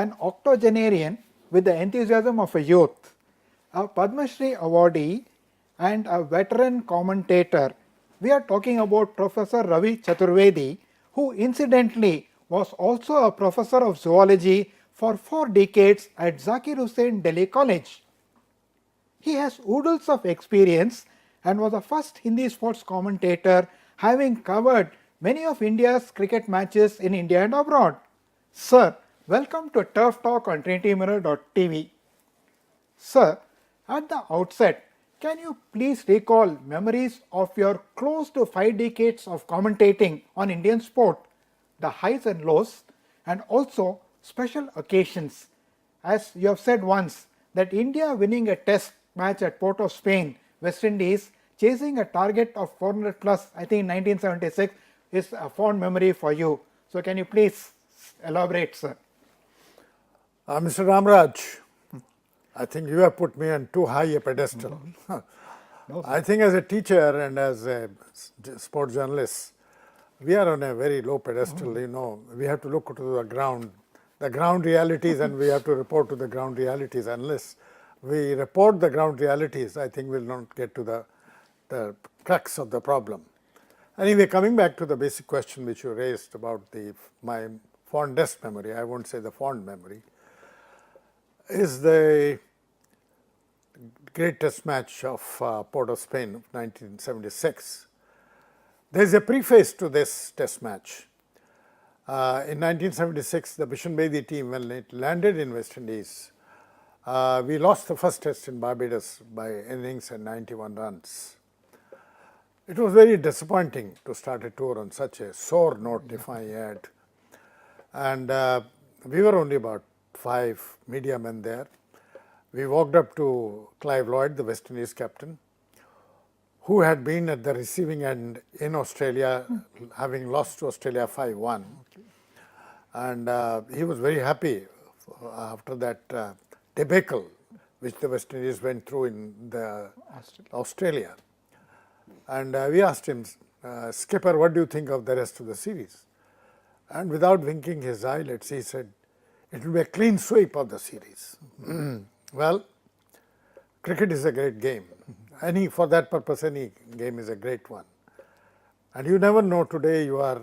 an octogenarian with the enthusiasm of a youth, a Padma Shri awardee and a veteran commentator. We are talking about Professor Ravi Chaturvedi, who incidentally was also a professor of zoology for 4 decades at Zakir Hussain Delhi College. He has oodles of experience and was the first Hindi sports commentator, having covered many of India's cricket matches in India and abroad. Sir, welcome to Turf Talk on TrinityMirror.tv. Sir, at the outset, can you please recall memories of your close to 5 decades of commentating on Indian sport, the highs and lows, and also special occasions? As you have said once, that India winning a test match at Port of Spain, West Indies, chasing a target of 400 plus, I think in 1976, is a fond memory for you. So can you please elaborate, sir? Mr. Ramraj, I think you have put me on too high a pedestal. No, I think as a teacher and as a sport journalist, we are on a very low pedestal. You know, we have to look to the ground realities, and we have to report to the ground realities. Unless we report the ground realities, I think we'll not get to the crux of the problem. Anyway, coming back to the basic question which you raised about my fondest memory, I won't say the fond memory, is the great test match of Port of Spain of 1976. There is a preface to this test match. In 1976, the Bishan Bedi team, when it landed in West Indies, we lost the first test in Barbados by innings and 91 runs. It was very disappointing to start a tour on such a sore note, if I add. And we were only about 5 media men there. We walked up to Clive Lloyd, the West Indies captain, who had been at the receiving end in Australia, having lost to Australia 5-1. And he was very happy after that debacle which the West Indies went through in Australia. And we asked him, Skipper, what do you think of the rest of the series? And without winking his eyelids, he said, it will be a clean sweep of the series. Well, cricket is a great game. For that purpose, any game is a great one. And you never know, today you are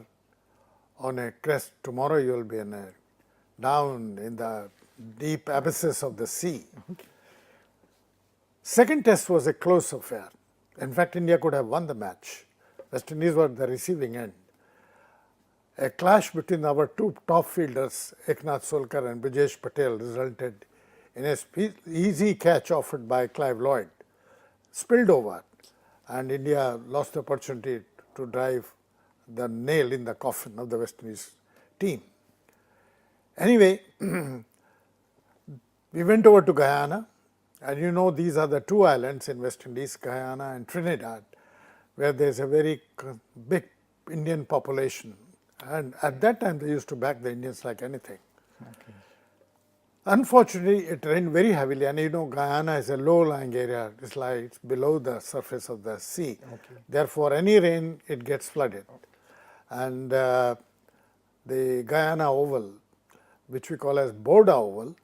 on a crest, tomorrow you will be down in the deep abysses of the sea. Second test was a close affair. In fact, India could have won the match. West Indies were at the receiving end. A clash between our 2 top fielders, Eknath Solkar and Brijesh Patel, resulted in an easy catch offered by Clive Lloyd, spilled over, and India lost the opportunity to drive the nail in the coffin of the West Indies team. Anyway, we went over to Guyana, and you know these are the 2 islands in West Indies, Guyana and Trinidad, where there is a very big Indian population. And at that time, they used to back the Indians like anything. Okay. Unfortunately, it rained very heavily, and you know Guyana is a low-lying area. It's below the surface of the sea. Okay. Therefore, any rain, it gets flooded. Okay. And the Guyana Oval, which we call as Boda Oval,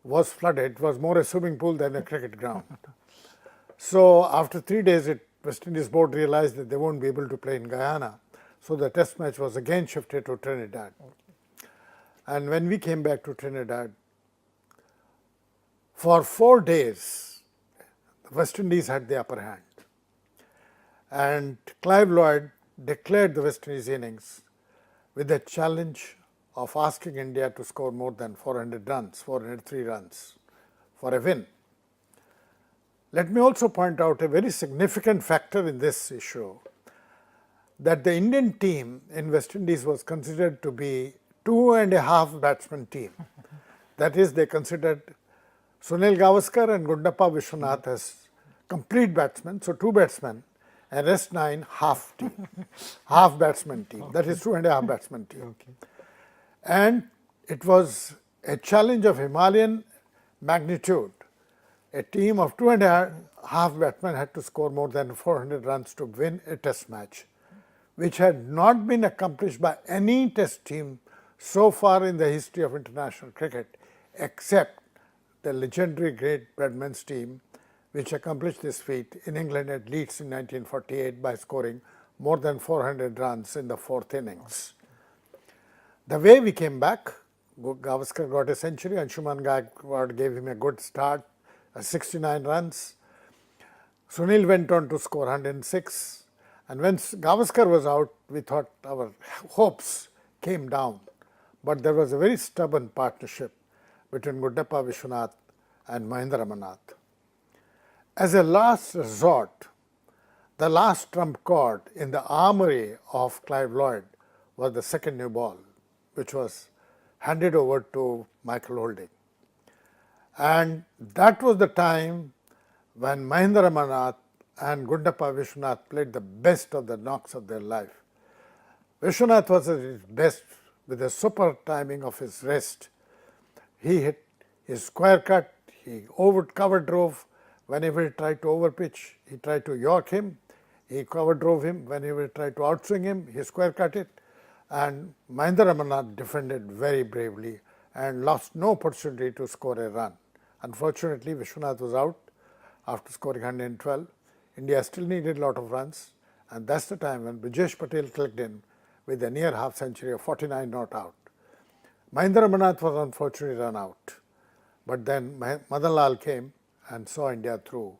was flooded. It was more a swimming pool than a cricket ground. So after 3 days, West Indies board realized that they won't be able to play in Guyana. So the test match was again shifted to Trinidad. Okay. And when we came back to Trinidad, for 4 days, the West Indies had the upper hand. And Clive Lloyd declared the West Indies innings with a challenge of asking India to score more than 400 runs, 403 runs, for a win. Let me also point out a very significant factor in this issue, that the Indian team in West Indies was considered to be 2.5 batsman team. That is, they considered Sunil Gavaskar and Gundappa Vishwanath as complete batsmen, so 2 batsmen, and rest 9 half team, half batsman team. Okay. That is 2.5 batsman team. Okay. And it was a challenge of Himalayan magnitude. A team of 2.5 batsmen had to score more than 400 runs to win a test match, which had not been accomplished by any test team so far in the history of international cricket, except the legendary great Bradman's team, which accomplished this feat in England at Leeds in 1948 by scoring more than 400 runs in the fourth innings. The way we came back, Gavaskar got a century, Anshuman Gaikwad gave him a good start, 69 runs. Sunil went on to score 106, and when Gavaskar was out, we thought our hopes came down. But there was a very stubborn partnership between Guddappa Vishwanath and Mahendra Ramanath. As a last resort, the last trump card in the armory of Clive Lloyd was the second new ball, which was handed over to Michael Holding. And that was the time when Mahendra Ramanath and Guddappa Vishwanath played the best of the knocks of their life. Vishwanath was at his best with the super timing of his wrist. He hit his square cut, he cover drove. Whenever he tried to overpitch, he tried to york him, he cover drove him. Whenever he tried to outswing him, he square cut it. And Mahendra Ramanath defended very bravely and lost no opportunity to score a run. Unfortunately, Vishwanath was out after scoring 112. India still needed a lot of runs, and that's the time when Brijesh Patel clicked in with a near half century of 49 not out. Mahendra Ramanath was unfortunately run out, but then Madan Lal came and saw India through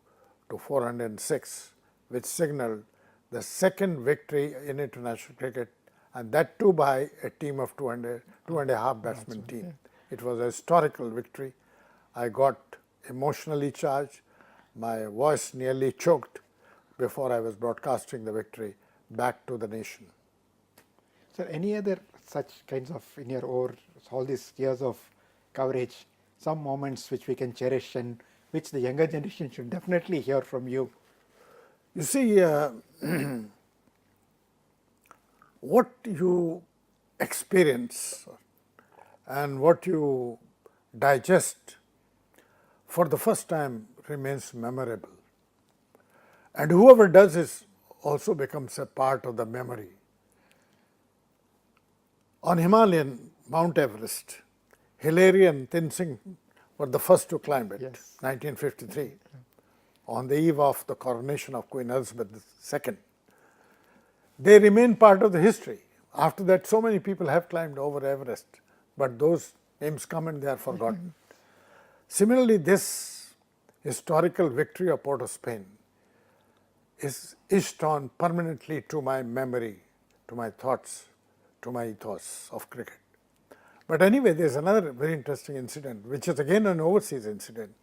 to 406, which signaled the second victory in international cricket, and that too by a team of 2.5 batsman team. It was a historical victory. I got emotionally charged. My voice nearly choked before I was broadcasting the victory back to the nation. Sir, any other such kinds of, in your all these years of coverage, some moments which we can cherish and which the younger generation should definitely hear from you? You see, what you experience and what you digest for the first time remains memorable. And whoever does this also becomes a part of the memory. On Himalayan Mount Everest, Hillary and Tin Singh were the first to climb it, Yes. 1953, on the eve of the coronation of Queen Elizabeth II. They remain part of the history. After that, so many people have climbed over Everest, but those names come and they are forgotten. Similarly, this historical victory of Port of Spain is etched on permanently to my memory, to my thoughts, to my ethos of cricket. But anyway, there's another very interesting incident, which is again an overseas incident.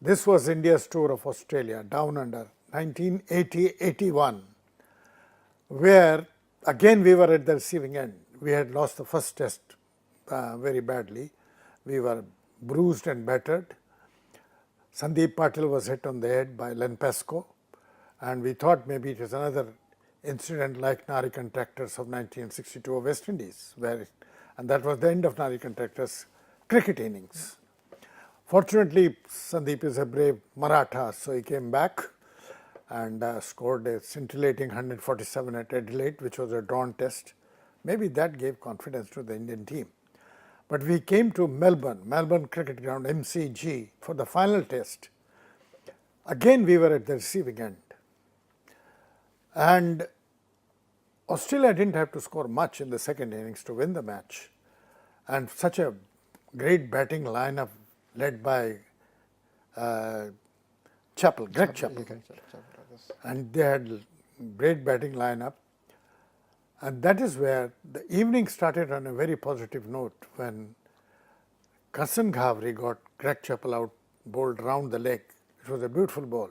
This was India's tour of Australia, down under, 1980-81, where again we were at the receiving end. We had lost the first test very badly. We were bruised and battered. Sandeep Patil was hit on the head by Len Pesco, and we thought maybe it was another incident like Nari Contractors of 1962 of West Indies, and that was the end of Nari Contractors' cricket innings. Fortunately, Sandeep is a brave Maratha, so he came back and scored a scintillating 147 at Adelaide, which was a drawn test. Maybe that gave confidence to the Indian team. But we came to Melbourne Cricket Ground, MCG, for the final test. Again, we were at the receiving end. And Australia didn't have to score much in the second innings to win the match. And such a great batting lineup led by Greg Chappell. And they had great batting lineup. And that is where the evening started on a very positive note when Karsan Ghavri got Greg Chappell out, bowled round the leg. It was a beautiful ball.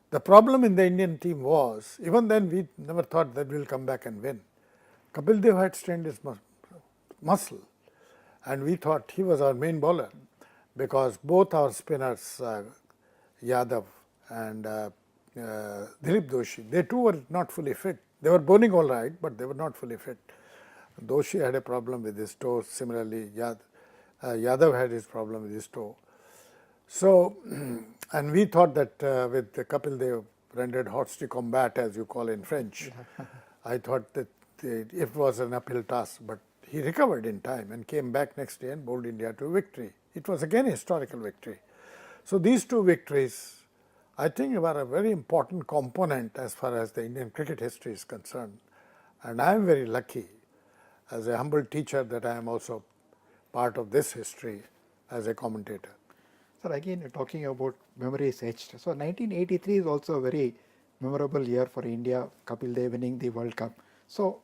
The problem in the Indian team was, even then we never thought that we'll come back and win. Kapil Dev had strained his muscle, and we thought he was our main bowler because both our spinners, Yadav and Dilip Doshi, they too were not fully fit. They were bowling all right, but they were not fully fit. Doshi had a problem with his toe. Similarly, Yadav had his problem with his toe. So, and we thought that with the Kapil Dev rendered hors de combat, as you call in French, I thought that it was an uphill task, but he recovered in time and came back next day and bowled India to victory. It was again a historical victory. So these two victories, I think, were a very important component as far as the Indian cricket history is concerned. And I am very lucky as a humble teacher that I am also part of this history as a commentator. Sir, again, you're talking about memories etched. So 1983 is also a very memorable year for India, Kapil Dev winning the World Cup. So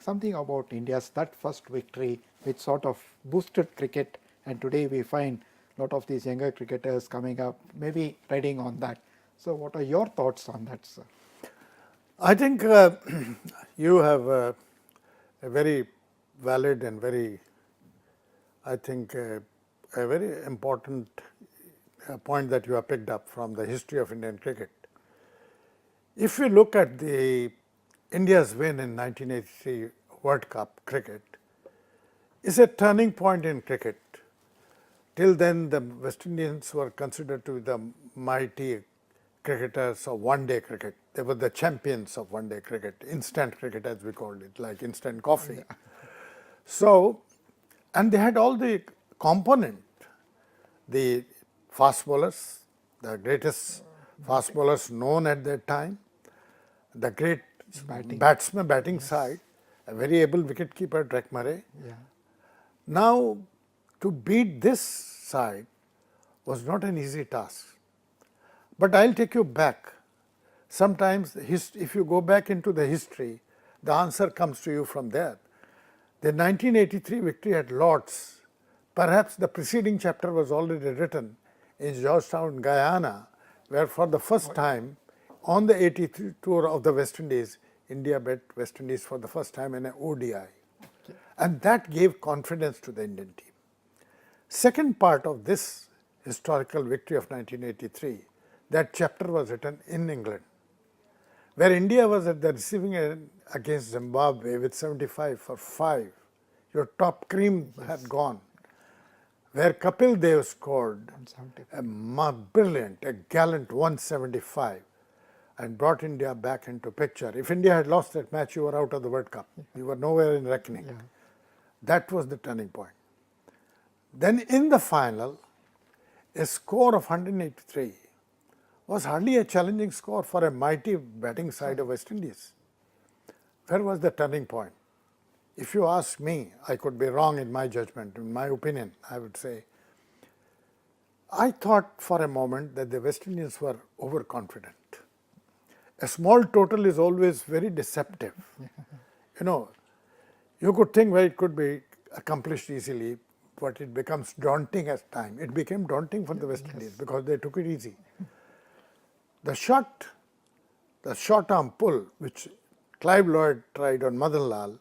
something about India's that first victory which sort of boosted cricket, and today we find a lot of these younger cricketers coming up, maybe riding on that. So what are your thoughts on that, sir? I think you have a very valid and very, I think, a very important point that you have picked up from the history of Indian cricket. If we look at the India's win in 1983 World Cup cricket, is a turning point in cricket. Till then, the West Indians were considered to be the mighty cricketers of one-day cricket. They were the champions of one-day cricket, instant cricket as we called it, like instant coffee. Yeah. So, and they had all the component, the fast bowlers, the greatest fast bowlers known at that time, the great batting side, a very able wicketkeeper, Drake Murray. Yeah. Now, to beat this side was not an easy task. But I'll take you back. Sometimes, if you go back into the history, the answer comes to you from there. The 1983 victory at Lord's, perhaps the preceding chapter was already written in Georgetown, Guyana, where for the first time on the 83 tour of the West Indies, India beat West Indies for the first time in an ODI. Okay. And that gave confidence to the Indian team. Second part of this historical victory of 1983, that chapter was written in England, where India was at the receiving end against Zimbabwe with 75 for 5. Your top cream had gone, where Kapil Dev scored a brilliant, a gallant 175 and brought India back into picture. If India had lost that match, you were out of the World Cup. You were nowhere in reckoning. Yeah. That was the turning point. Then in the final, a score of 183 was hardly a challenging score for a mighty batting side of West Indies. Where was the turning point? If you ask me, I could be wrong in my judgment, in my opinion, I would say, I thought for a moment that the West Indians were overconfident. A small total is always very deceptive. You know, you could think, well, it could be accomplished easily, but it becomes daunting as time. It became daunting for the West Indies because they took it easy. The short arm pull, which Clive Lloyd tried on Madan Lal,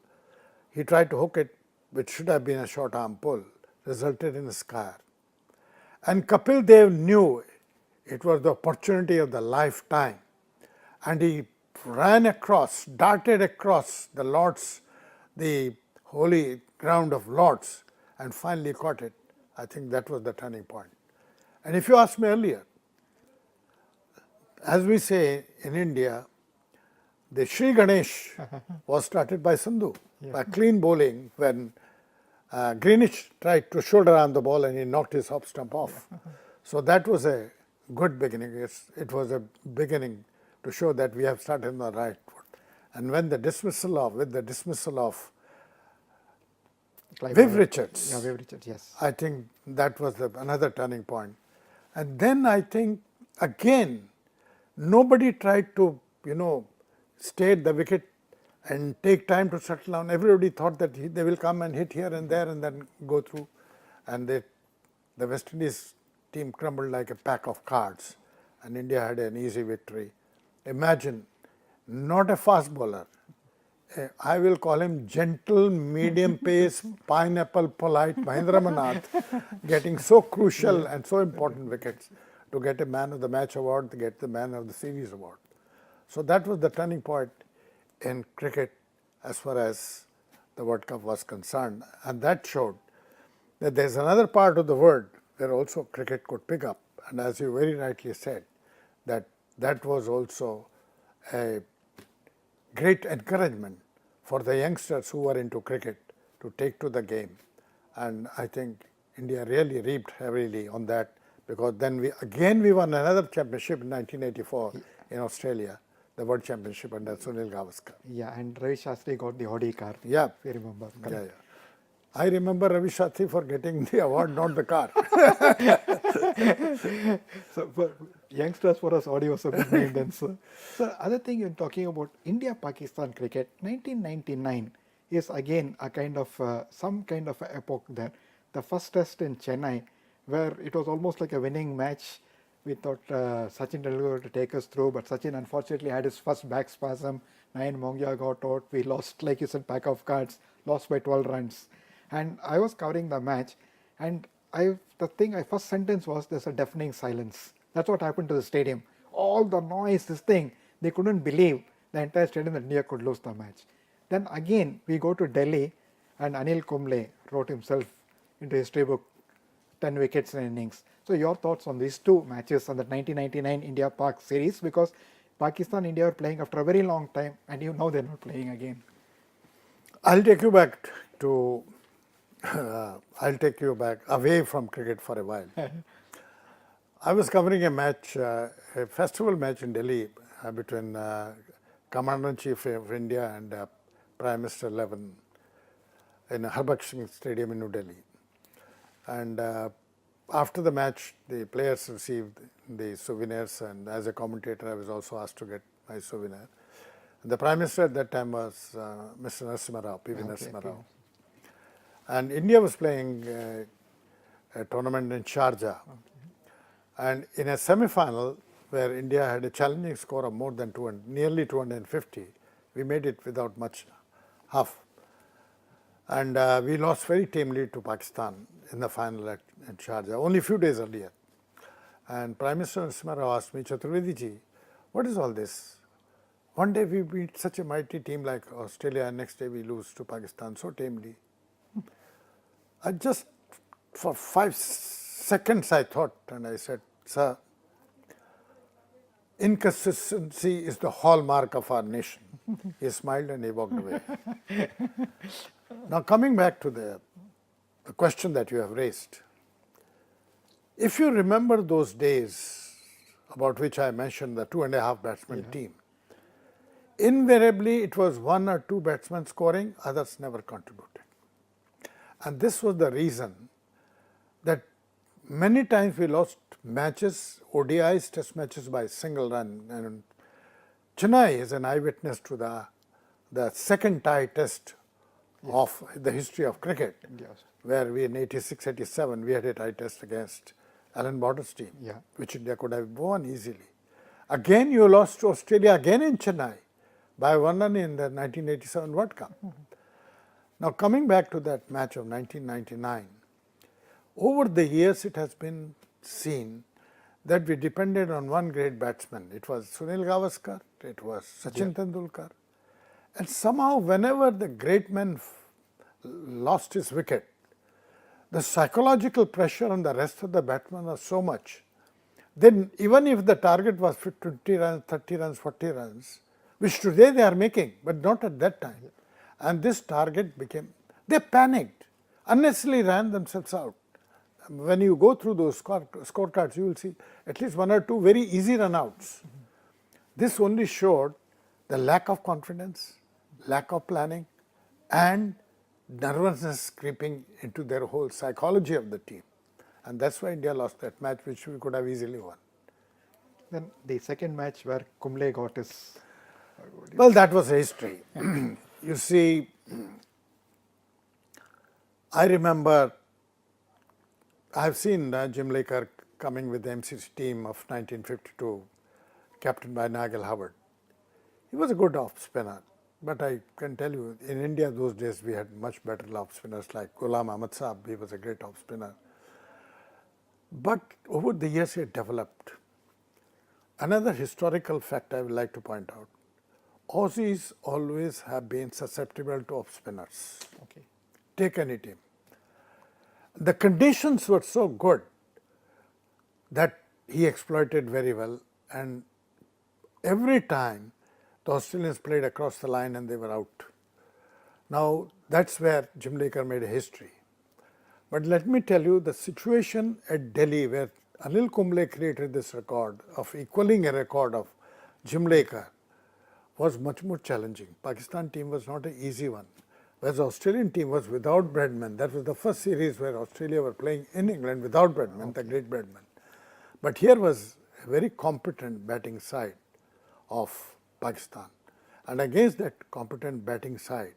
he tried to hook it, which should have been a short arm pull, resulted in a scare. And Kapil Dev knew it was the opportunity of the lifetime. And he ran across, darted across the Lord's, the holy ground of Lord's, and finally caught it. I think that was the turning point. And if you asked me earlier, as we say in India, the Sri Ganesh was started by Sandhu, by clean bowling when Greenwich tried to shoulder arm the ball and he knocked his hop stump off. So that was a good beginning. It was a beginning to show that we have started on the right foot. And when with the dismissal of Viv Richards, Viv Richards, yes. I think that was another turning point. And then I think again, nobody tried to, stay at the wicket and take time to settle down. Everybody thought that they will come and hit here and there and then go through. And the West Indies team crumbled like a pack of cards. And India had an easy victory. Imagine, not a fast bowler. I will call him gentle, medium pace, pineapple, polite Mahendra Manath, getting so crucial and so important wickets to get a Man of the Match award, to get the Man of the Series award. So that was the turning point in cricket as far as the World Cup was concerned. And that showed that there's another part of the world where also cricket could pick up. And as you very rightly said, that was also a great encouragement for the youngsters who were into cricket to take to the game. And I think India really reaped heavily on that, because then we won another championship in 1984 in Australia, the World Championship under Sunil Gavaskar. Yeah, and Ravi Shastri got the Audi car. Yeah. If you remember. Yeah, yeah. I remember Ravi Shastri for getting the award, not the car. So for youngsters, for us, Audi was a big name then, sir. So other thing you're talking about India-Pakistan cricket, 1999 is again a kind of some kind of a epoch there. The first test in Chennai, where it was almost like a winning match. We thought Sachin Tendulkar to take us through, but Sachin unfortunately had his first back spasm. Nayan Mongia got out. We lost, like you said, pack of cards, lost by 12 runs. And I was covering the match, and the first sentence was, there's a deafening silence. That's what happened to the stadium. All the noise, this thing, they couldn't believe the entire stadium that India could lose the match. Then again, we go to Delhi, and Anil Kumble wrote himself into history book, 10 wickets in innings. So your thoughts on these two matches on the 1999 India-Pak series, because Pakistan India are playing after a very long time, and you know they're not playing again. I'll take you back to, I'll take you back away from cricket for a while. I was covering a match, a festival match in Delhi between Commander-in-Chief of India and Prime Minister Levin in Harbakh Singh Stadium in New Delhi. And after the match, the players received the souvenirs, and as a commentator, I was also asked to get my souvenir. And the Prime Minister at that time was Mr. Narasimha Rao, P.V. Narasimha Rao. And India was playing a tournament in Sharjah. And in a semi-final, where India had a challenging score of more than nearly 250, we made it without much half. And we lost very tamely to Pakistan in the final at Sharjah, only a few days earlier. And Prime Minister Narasimha Rao asked me, Chaturvedi ji, what is all this? One day we beat such a mighty team like Australia, and next day we lose to Pakistan so tamely. I just, for 5 seconds I thought, and I said, sir, inconsistency is the hallmark of our nation. He smiled and he walked away. Now coming back to the question that you have raised, if you remember those days about which I mentioned, the 2.5 batsman team, invariably it was 1 or 2 batsmen scoring, others never contributed. And this was the reason that many times we lost matches, ODIs, test matches by single run. And Chennai is an eyewitness to the second tie test of the history of cricket, where we in 86, 87, we had a tie test against Alan Border's team, which India could have won easily. Again, you lost to Australia again in Chennai by 1 run in the 1987 World Cup. Now coming back to that match of 1999, over the years it has been seen that we depended on one great batsman. It was Sunil Gavaskar, it was Sachin Tendulkar. And somehow whenever the great man lost his wicket, the psychological pressure on the rest of the batsmen was so much. Then even if the target was 20 runs, 30 runs, 40 runs, which today they are making, but not at that time. And this target became, they panicked, unnecessarily ran themselves out. When you go through those scorecards, you will see at least 1 or 2 very easy run-outs. This only showed the lack of confidence, lack of planning, and nervousness creeping into their whole psychology of the team. And that's why India lost that match, which we could have easily won. Then the second match where Kumble got his... Well, that was history. You see, I remember, I've seen Jim Laker coming with the MCC team of 1952, captained by Nigel Howard. He was a good off spinner, but I can tell you, in India those days we had much better off spinners like Ghulam Ahmad Saab. He was a great off spinner. But over the years it developed. Another historical fact I would like to point out, Aussies always have been susceptible to off spinners. Take any team. The conditions were so good that he exploited very well, and every time the Australians played across the line and they were out. Now That's where Jim Laker made a history. But let me tell you, the situation at Delhi where Anil Kumble created this record of equaling a record of Jim Laker was much more challenging. Pakistan team was not an easy one. Whereas the Australian team was without Bradman. That was the first series where Australia were playing in England without Bradman, the great Bradman. But here was a very competent batting side of Pakistan. And against that competent batting side,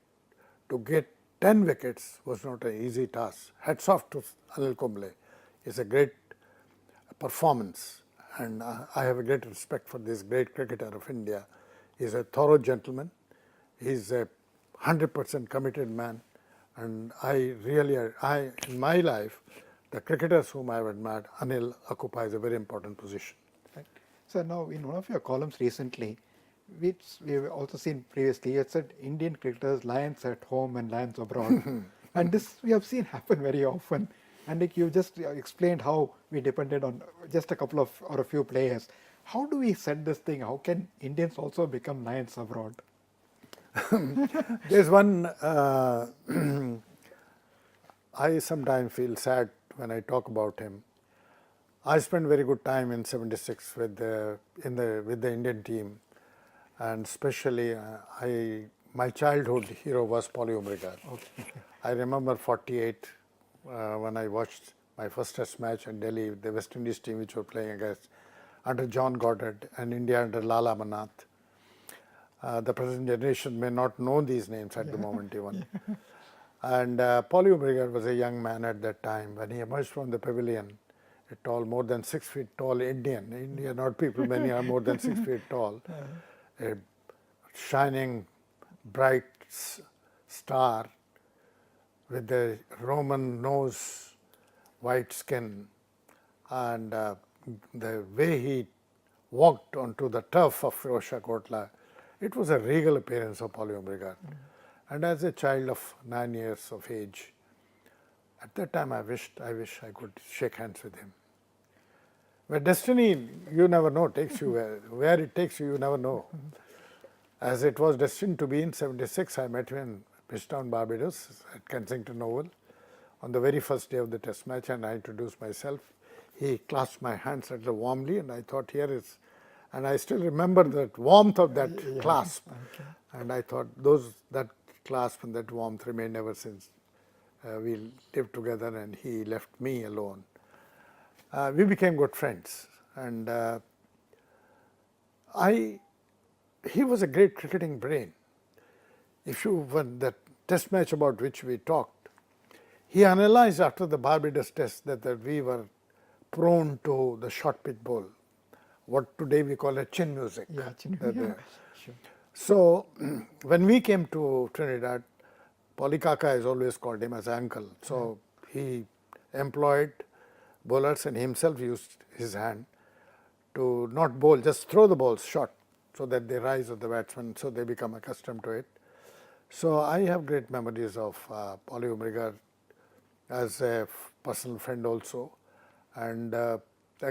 to get 10 wickets was not an easy task. Hats off to Anil Kumble. It's a great performance. And I have a great respect for this great cricketer of India. He's a thorough gentleman. He's a 100% committed man. And in my life, the cricketers whom I have admired, Anil occupies a very important position. Right. So now in one of your columns recently, which we have also seen previously, you had said Indian cricketers, lions at home and lions abroad. And this we have seen happen very often. And like you just explained how we depended on just a couple of or a few players. How do we set this thing? How can Indians also become lions abroad? There's one, I sometimes feel sad when I talk about him. I spent very good time in '76 with the Indian team, and especially my childhood hero was Polly Umrigar. Okay. I remember '48 when I watched my first Test match in Delhi, the West Indies team which were playing against under John Goddard and India under Lala Manath. The present generation may not know these names at the moment even. And Polly Umrigar was a young man at that time. When he emerged from the pavilion, a tall, more than 6 feet tall Indian. India, not people, many are more than 6 feet tall. A shining, bright star with a Roman nose, white skin, and the way he walked onto the turf of Firozshah Kotla, it was a regal appearance of Polly Umrigar. And as a child of 9 years of age, at that time I wish I could shake hands with him. But destiny, you never know, takes you where it takes you, you never know. As it was destined to be in '76, I met him in Bridgetown, Barbados, at Kensington Oval, on the very first day of the Test match, and I introduced myself. He clasped my hands a little warmly, and I thought, here is, and I still remember that warmth of that clasp. Okay. And I thought that clasp and that warmth remained ever since. We lived together, and he left me alone. We became good friends, and he was a great cricketing brain. When that Test match about which we talked, he analyzed after the Barbados Test that we were prone to the short pitch ball, what today we call a chin music. Yeah, sure. So when we came to Trinidad, Polly Kaka has always called him as uncle. So he employed bowlers and himself used his hand to not bowl, just throw the balls short so that they rise with the batsman, so they become accustomed to it. So I have great memories of Polly Umrigar as a personal friend also, and a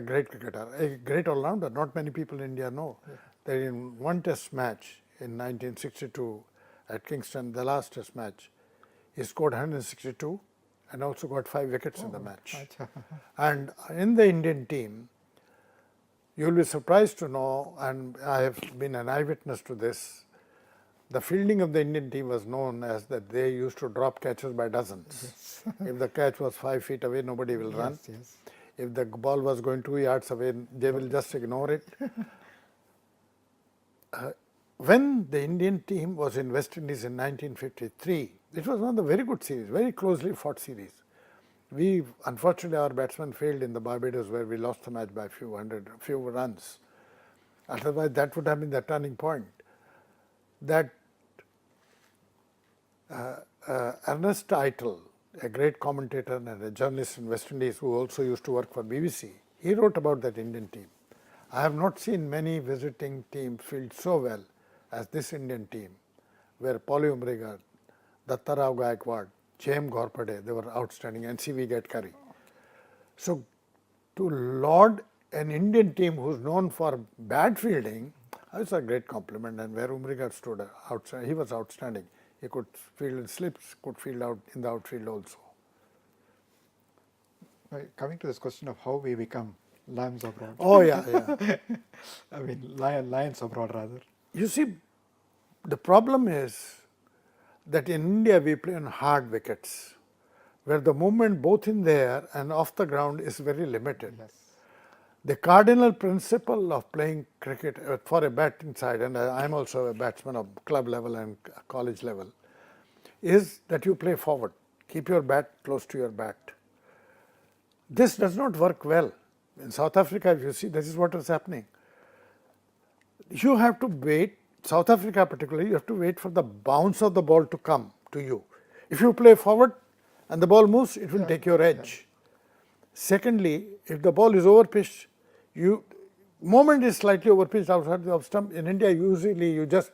great cricketer, a great all-rounder. Not many people in India know that in one Test match in 1962 at Kingston, the last Test match, he scored 162 and also got 5 wickets in the match. And in the Indian team, you will be surprised to know, and I have been an eyewitness to this, the fielding of the Indian team was known as that they used to drop catches by dozens. Yes. If the catch was 5 feet away, nobody will run. Yes. If the ball was going 2 yards away, they will just ignore it. When the Indian team was in West Indies in 1953, it was one of the very good series, very closely fought series. Unfortunately, our batsmen failed in the Barbados where we lost the match by few runs. Otherwise, that would have been the turning point. That Ernest Eitel, a great commentator and a journalist in West Indies who also used to work for BBC, he wrote about that Indian team. I have not seen many visiting teams field so well as this Indian team, where Polly Umrigar, Dattarao Gaikwad, J.M. Ghorpade, they were outstanding, and C.V. Gadkari. So to laud an Indian team who's known for bad fielding, it's a great compliment, and where Umrigar stood outside, he was outstanding. He could field in slips, could field out in the outfield also. Coming to this question of how we become lambs abroad. Oh yeah, yeah. I mean, lions abroad rather. You see, the problem is that in India we play on hard wickets, where the movement both in the air and off the ground is very limited. Yes. The cardinal principle of playing cricket for a batting side, and I am also a batsman of club level and college level, is that you play forward. Keep your bat close to your bat. This does not work well. In South Africa, if you see, this is what is happening. You have to wait, South Africa particularly, you have to wait for the bounce of the ball to come to you. If you play forward and the ball moves, it will take your edge. Secondly, if the ball is overpitched, moment is slightly overpitched outside the off stump. In India, usually you just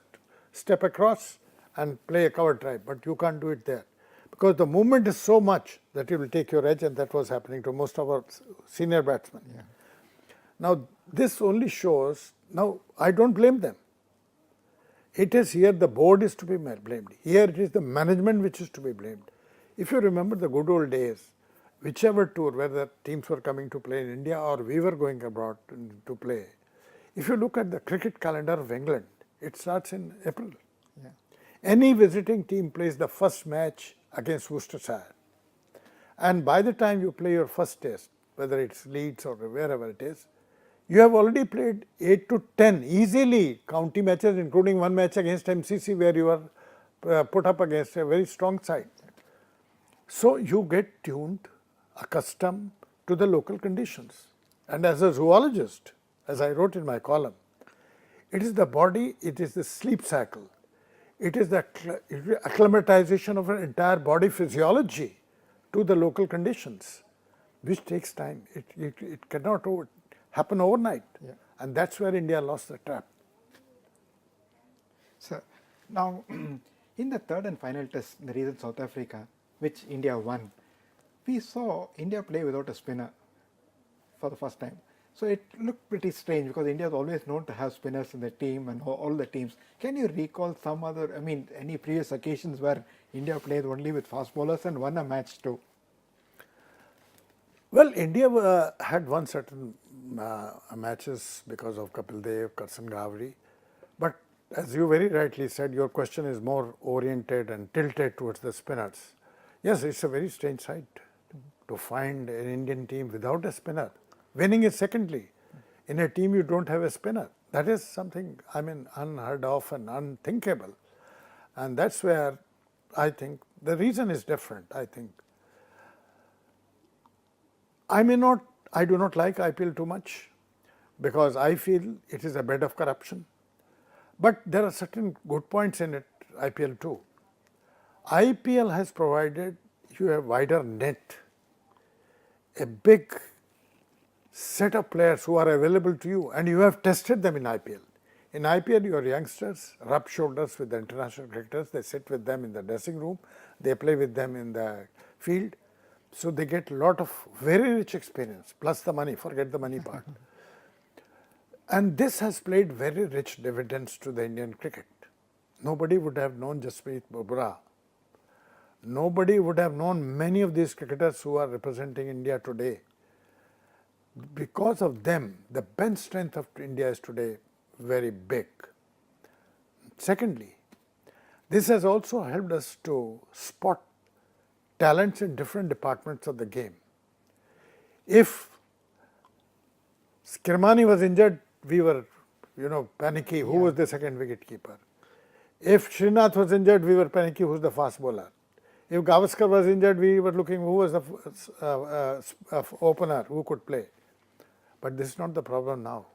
step across and play a cover drive, but you can't do it there because the movement is so much that it will take your edge, and that was happening to most of our senior batsmen. Yeah. Now, this only shows, now I don't blame them. It is here the board is to be blamed. Here it is the management which is to be blamed. If you remember the good old days, whichever tour, whether teams were coming to play in India or we were going abroad to play, if you look at the cricket calendar of England, it starts in April. Yeah. Any visiting team plays the first match against Worcestershire. And by the time you play your first test, whether it's Leeds or wherever it is, you have already played 8 to 10 easily county matches, including one match against MCC where you are put up against a very strong side. So you get tuned, accustomed to the local conditions. And as a zoologist, as I wrote in my column, it is the body, it is the sleep cycle, it is the acclimatization of an entire body physiology to the local conditions, which takes time. It cannot happen overnight. Yeah. And that's where India lost the trap. So now, in the third and final test, the recent South Africa, which India won, we saw India play without a spinner for the first time. So it looked pretty strange because India is always known to have spinners in the team and all the teams. Can you recall some other, any previous occasions where India played only with fast bowlers and won a match too? Well, India had won certain matches because of Kapil Dev, Karsan Ghavri. But as you very rightly said, your question is more oriented and tilted towards the spinners. Yes, it's a very strange sight to find an Indian team without a spinner. Winning is secondly. In a team you don't have a spinner. That is something, unheard of and unthinkable. And that's where I think the reason is different, I think. I do not like IPL too much because I feel it is a bed of corruption. But there are certain good points in it, IPL too. IPL has provided you a wider net, a big set of players who are available to you, and you have tested them in IPL. In IPL, your youngsters rub shoulders with the international cricketers, they sit with them in the dressing room, they play with them in the field. So they get a lot of very rich experience, plus the money, forget the money part. And this has played very rich dividends to the Indian cricket. Nobody would have known Jasprit Bumrah. Nobody would have known many of these cricketers who are representing India today. Because of them, the bench strength of India is today very big. Secondly, this has also helped us to spot talents in different departments of the game. If Kirmani was injured, we were, panicky, who was the second wicket keeper. If Srinath was injured, we were panicky, who's the fast bowler. If Gavaskar was injured, we were looking who was the opener, who could play. But this is not the problem now.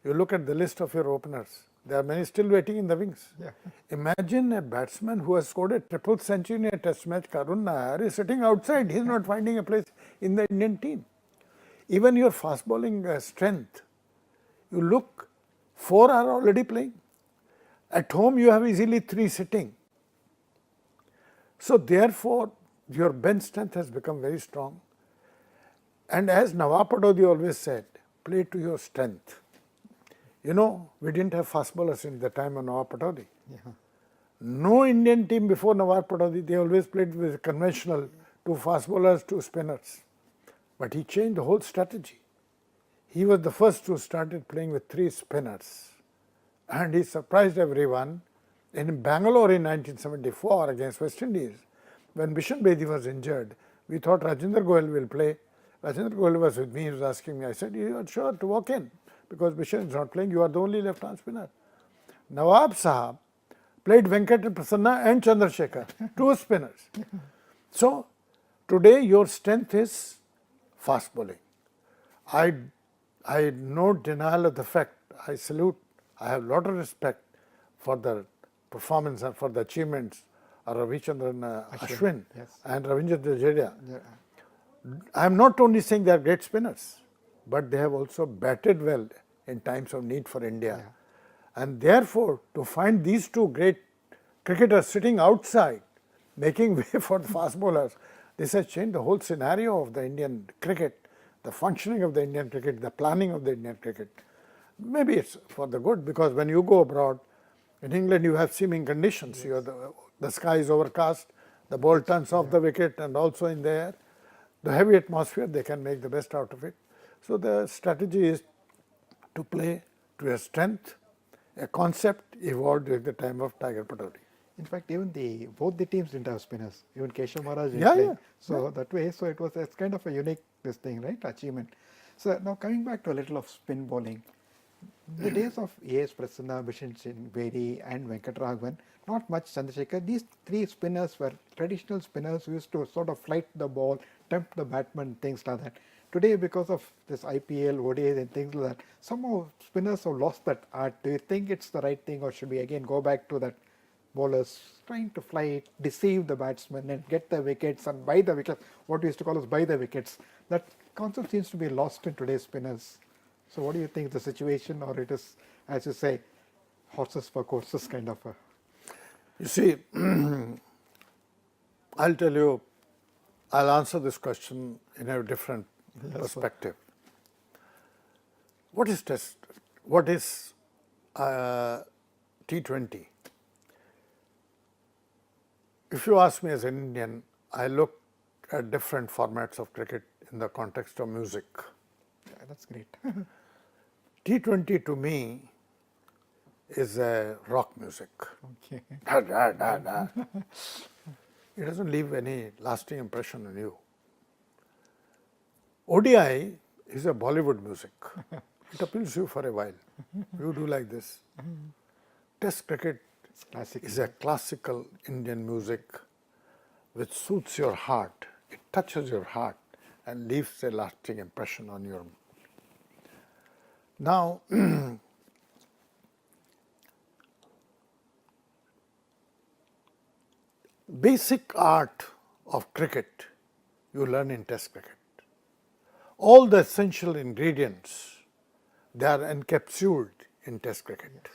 You look at the list of your openers, there are many still waiting in the wings. Yeah. Imagine a batsman who has scored a triple century in a test match, Karun Nair, is sitting outside. He is not finding a place in the Indian team. Even your fast bowling strength, you look, 4 are already playing. At home, you have easily 3 sitting. So therefore, your bench strength has become very strong. And as Nawab Patodi always said, play to your strength. We didn't have fast bowlers in the time of Nawab Patodi. Yeah. No Indian team before Nawab Patodi, they always played with conventional, two fast bowlers, two spinners. But he changed the whole strategy. He was the first who started playing with three spinners. And he surprised everyone. In Bangalore in 1974 against West Indies, when Bishan Bedi was injured, we thought Rajendra Goyal will play. Rajendra Goyal was with me, he was asking me, I said, you are sure to walk in? Because Bishan is not playing, you are the only left-hand spinner. Nawab Sahab played Venkat Prasanna and Chandrasekhar, two spinners. So, today your strength is fast bowling. I no denial of the fact, I salute, I have a lot of respect for the performance and for the achievements of Ravichandran Ashwin yes. and Ravindra Jadeja. Yeah. I am not only saying they are great spinners, but they have also batted well in times of need for India. Yeah. And therefore, to find these two great cricketers sitting outside, making way for the fast bowlers, this has changed the whole scenario of the Indian cricket, the functioning of the Indian cricket, the planning of the Indian cricket. Maybe it's for the good, because when you go abroad, in England you have seeming conditions. Yes. You are the sky is overcast, the ball turns off the wicket, and also in the air, the heavy atmosphere, they can make the best out of it. So the strategy is to play to a strength, a concept evolved during the time of Tiger Patodi. In fact, even both the teams didn't have spinners. Even Keshav Maharaj didn't Yeah, play. yeah, So that way, so it's kind of a unique this thing, right? Achievement. So now coming back to a little of spin bowling. The days of A.S. Prasanna, Bishan Bedi and Venkatraghavan, not much Chandrasekhar. These three spinners were traditional spinners who used to sort of flight the ball, tempt the batsman, things like that. Today, because of this IPL, ODIs and things like that, somehow spinners have lost that art. Do you think it's the right thing, or should we again go back to that bowlers trying to fly, deceive the batsman and get the wickets and buy the wickets, what we used to call as buy the wickets? That concept seems to be lost in today's spinners. So what do you think the situation, or it is, as you say, horses for courses kind of a... You see, I'll tell you, I'll answer this question in a different perspective. What is test? What is T20? If you ask me as an Indian, I look at different formats of cricket in the context of music. Yeah, that's great. T20 to me is a rock music. Okay. Da, da, da, da. It doesn't leave any lasting impression on you. ODI is a Bollywood music. It appeals to you for a while. You do like this. Test cricket is a classical Indian music which suits your heart. It touches your heart and leaves a lasting impression on your. Now, basic art of cricket you learn in Test cricket. All the essential ingredients, they are encapsulated in Test cricket. Yes.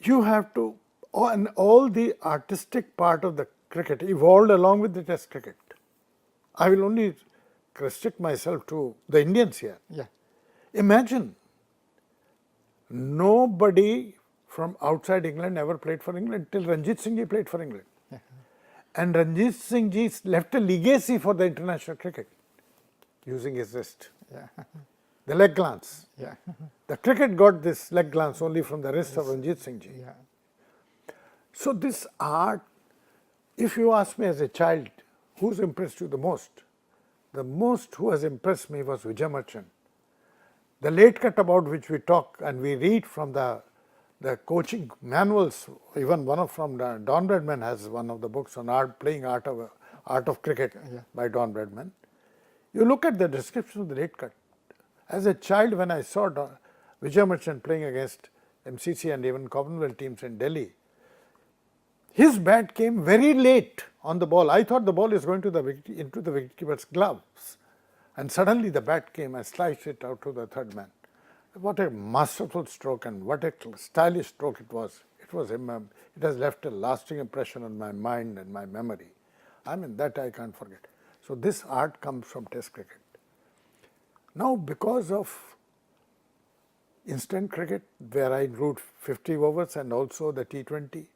You have to, and all the artistic part of the cricket evolved along with the Test cricket. I will only restrict myself to the Indians here. Yeah. Imagine, nobody from outside England ever played for England till Ranjit Singh ji played for England. And Ranjit Singh ji left a legacy for the international cricket using his wrist. Yeah. The leg glance. Yeah. The cricket got this leg glance only from the wrist of Ranjit Singh ji. Yeah. So this art, if you ask me as a child, who's impressed you the most who has impressed me was Vijay Merchant. The late cut about which we talk and we read from the coaching manuals, even one from Don Bradman has one of the books on playing art of cricket by Don Bradman. You look at the description of the late cut. As a child, when I saw Vijay Merchant playing against MCC and even Commonwealth teams in Delhi, his bat came very late on the ball. I thought the ball is going into the wicketkeeper's gloves. And suddenly the bat came and sliced it out to the third man. What a masterful stroke and what a stylish stroke it was. It has left a lasting impression on my mind and my memory. I mean, that I can't forget. So this art comes from Test cricket. Now, because of instant cricket, where I include 50 overs and also the T20.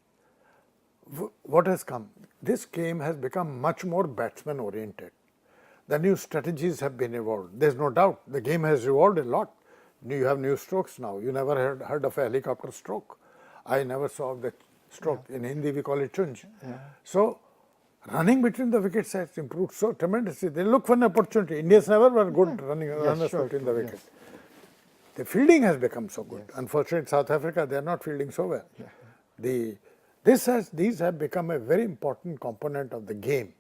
What has come? This game has become much more batsman oriented. The new strategies have been evolved. There is no doubt the game has evolved a lot. You have new strokes now. You never heard of a helicopter stroke. I never saw the stroke. In Hindi we call it chunj. So running between the wickets has improved so tremendously. They look for an opportunity. Indians never were good runners between the wickets. The fielding has become so good. Unfortunately, in South Africa, they are not fielding so well. These have become a very important component of the game.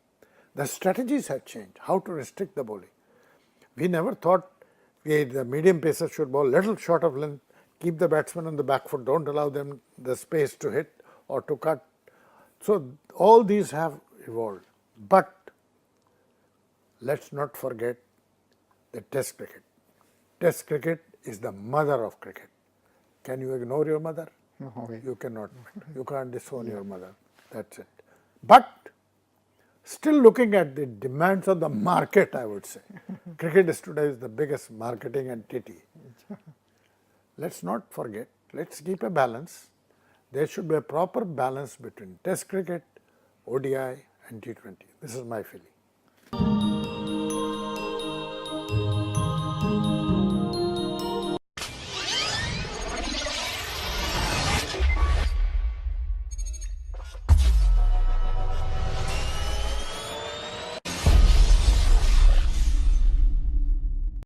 The strategies have changed, how to restrict the bowling. We never thought the medium pacers should bowl little short of length, keep the batsman on the back foot, don't allow them the space to hit or to cut. So all these have evolved. But let's not forget the Test cricket. Test cricket is the mother of cricket. Can you ignore your mother? No way. You cannot. You can't disown your mother. That's it. But still looking at the demands of the market, I would say. Cricket is today the biggest marketing entity. Let's not forget, let's keep a balance. There should be a proper balance between Test cricket, ODI and T20. This is my feeling.